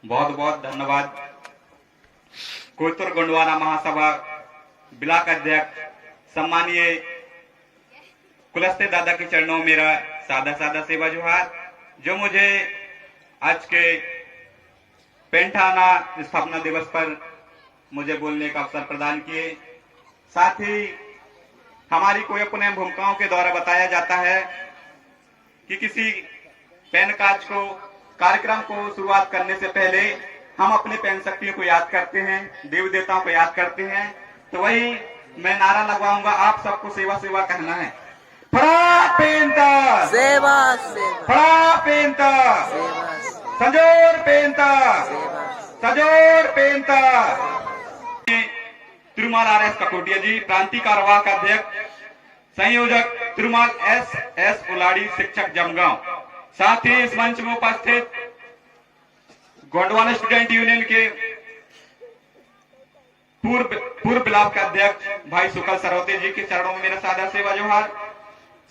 बहुत बहुत धन्यवाद। कोयतुर गोंडवाना महासभा ब्लॉक अध्यक्ष सम्मानीय कुलस्ते दादा के चरणों में मेरा सादा सादा सेवा जोहार, जो मुझे आज के पेंठाना स्थापना दिवस पर मुझे बोलने का अवसर प्रदान किए। साथ ही हमारी कोई अपने भूमिकाओं के द्वारा बताया जाता है कि किसी पेन काज को कार्यक्रम को शुरुआत करने से पहले हम अपने पेन शक्तियों को याद करते हैं, देव देवताओं को याद करते हैं। तो वही मैं नारा लगवाऊंगा, आप सबको सेवा सेवा कहना है। फड़ा पेंता सेवा सेवा, फड़ा पेंता सेवा सजोर पेंता सेवा, सजोर पेंता। तिरुमाल आर एस ककोटिया जी, प्रांतीय कार्यवाहक अध्यक्ष संयोजक तिरुमाल एस उलाड़ी शिक्षक जमगांव। साथ ही इस मंच में उपस्थित गोंडवाना स्टूडेंट यूनियन के पूर्व ब्लॉक के अध्यक्ष भाई सुकल सरवते जी के चरणों में मेरा सादा सेवा जोहार।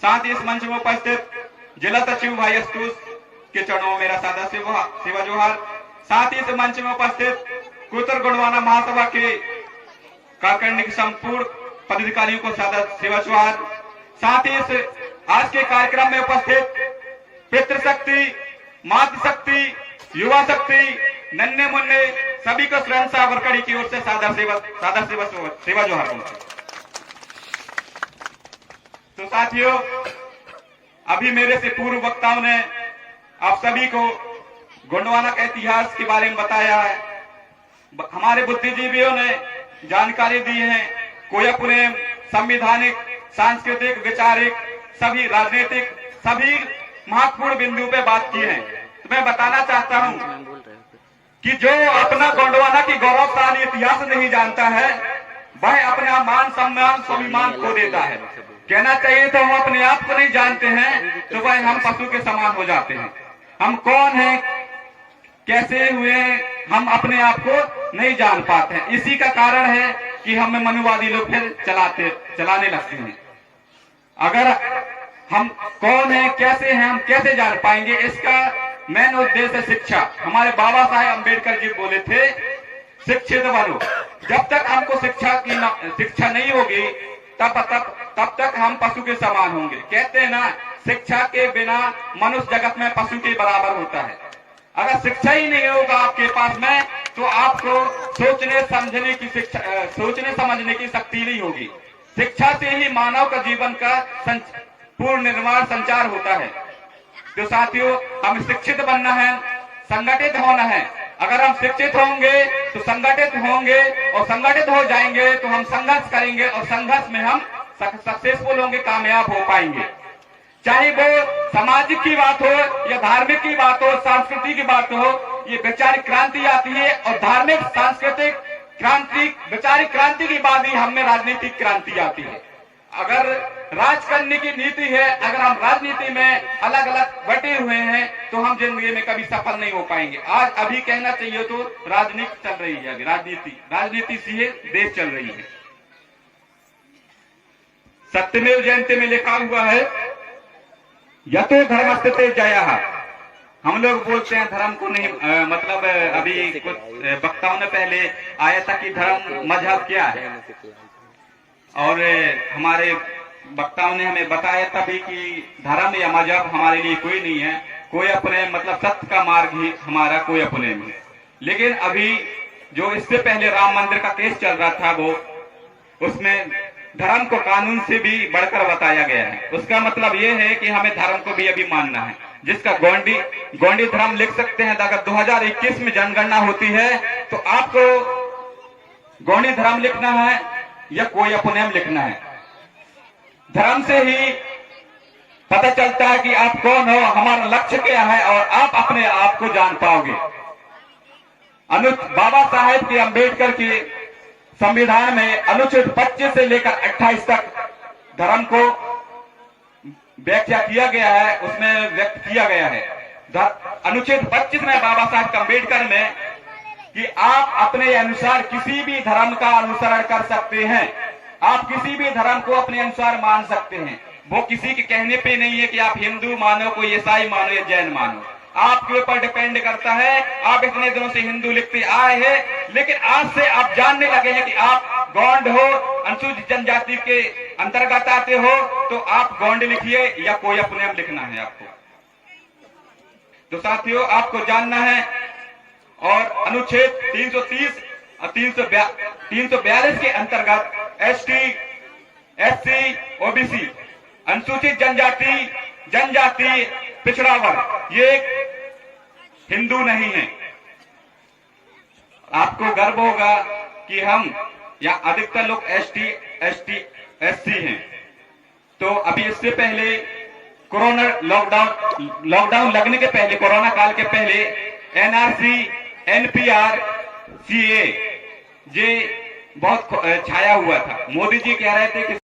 साथ ही इस मंच में उपस्थित जिला सचिव भाई अस्तुस के चरणों में मेरा सादा सेवा जोहार। साथ ही इस मंच में उपस्थित कोयतुर गोंडवाना महासभा के कार्यकारिणी के संपूर्ण पदाधिकारियों को सादा सेवा जोहार। साथ ही इस आज के कार्यक्रम में उपस्थित पितृशक्ति, मातृशक्ति, युवा शक्ति, नन्हे मुन्ने सभी को स्वयं सेवक कड़ी की ओर से सादा सेवा जोहार। तो साथियों, अभी मेरे से पूर्व वक्ताओं ने आप सभी को गोंडवाना के इतिहास के बारे में बताया है। हमारे बुद्धिजीवियों ने जानकारी दी है। कोई अपने संवैधानिक, सांस्कृतिक, वैचारिक, सभी राजनीतिक, सभी महत्वपूर्ण बिंदु पे बात की है। तो मैं बताना चाहता हूं कि जो अपना गोंडवाना की गौरवशाली इतिहास नहीं जानता है, वह अपना मान सम्मान स्वाभिमान खो देता है। कहना चाहिए तो हम अपने आप को नहीं जानते हैं तो वह हम पशु के समान हो जाते हैं। हम कौन हैं, कैसे हुए, हम अपने आप को नहीं जान पाते हैं। इसी का कारण है कि हमें मनुवादी लोग फिर चलाने लगते हैं। अगर हम कौन है, कैसे हैं, हम कैसे जान पाएंगे? इसका मेन उद्देश्य शिक्षा। हमारे बाबा साहेब अम्बेडकर जी बोले थे, शिक्षित बनो। जब तक हमको शिक्षा नहीं होगी तब तक हम पशु के समान होंगे। कहते हैं ना, शिक्षा के बिना मनुष्य जगत में पशु के बराबर होता है। अगर शिक्षा ही नहीं होगा आपके पास में तो आपको सोचने समझने की शक्ति नहीं होगी। शिक्षा से ही मानव का जीवन का पूर्ण निर्माण संचार होता है। तो साथियों, हम शिक्षित बनना है, संगठित होना है। अगर हम शिक्षित होंगे तो संगठित होंगे, और संगठित हो जाएंगे तो हम संघर्ष करेंगे, और संघर्ष में हम सक्सेसफुल होंगे, कामयाब हो पाएंगे। चाहे वो सामाजिक की बात हो या धार्मिक की बात हो, संस्कृति की बात हो, ये वैचारिक क्रांति आती है, और धार्मिक, सांस्कृतिक क्रांति, वैचारिक क्रांति के बाद ही हमें राजनीतिक क्रांति आती है। अगर राज करने की नीति है, अगर हम राजनीति में अलग अलग बटे हुए हैं तो हम जिंदगी में कभी सफल नहीं हो पाएंगे। आज अभी कहना चाहिए तो राजनीति चल रही है, अभी राजनीति से देश चल रही है। सत्यमेव जयते में लिखा हुआ है, यतो धर्मस्ते जयः। हम लोग बोलते हैं धर्म को नहीं, मतलब अभी कुछ वक्ताओं ने पहले आया था कि धर्म मजहब क्या है, और हमारे वक्ताओं ने हमें बताया तभी कि धर्म या मजहब हमारे लिए कोई नहीं है। कोई अपने, मतलब सत्य का मार्ग ही हमारा कोई अपने में। लेकिन अभी जो इससे पहले राम मंदिर का केस चल रहा था, वो उसमें धर्म को कानून से भी बढ़कर बताया गया है। उसका मतलब ये है कि हमें धर्म को भी अभी मानना है। जिसका गोंडी धर्म लिख सकते हैं। अगर 2021 में जनगणना होती है तो आपको गोंडी धर्म लिखना है या कोई अपने लिखना है। धर्म से ही पता चलता है कि आप कौन हो, हमारा लक्ष्य क्या है, और आप अपने आप को जान पाओगे। बाबा साहेब के अम्बेडकर के संविधान में अनुच्छेद 25 से लेकर 28 तक धर्म को व्याख्या किया गया है, उसमें व्यक्त किया गया है। अनुच्छेद 25 में बाबा साहेब अम्बेडकर में कि आप अपने अनुसार किसी भी धर्म का अनुसरण कर सकते हैं। आप किसी भी धर्म को अपने अनुसार मान सकते हैं। वो किसी के कहने पे नहीं है कि आप हिंदू मानो, कोई ईसाई मानो या जैन मानो। आपके ऊपर डिपेंड करता है। आप इतने दिनों से हिंदू लिखते आए हैं, लेकिन आज से आप जानने लगे हैं कि आप गौंड हो, अनुसूचित जनजाति के अंतर्गत आते हो, तो आप गौंड लिखिए या कोई अपने आप लिखना है आपको। तो साथियों, आपको जानना है और अनुच्छेद 330 और 342 के अंतर्गत एसटी, एससी, ओबीसी, अनुसूचित जनजाति, पिछड़ा वर्ग ये हिंदू नहीं है। आपको गर्व होगा कि हम या अधिकतर लोग एसटी, एससी हैं। तो अभी इससे पहले कोरोना लॉकडाउन लगने के पहले, कोरोना काल के पहले एनआरसी, एनपीआर, सीए ये बहुत छाया हुआ था। मोदी जी कह रहे थे कि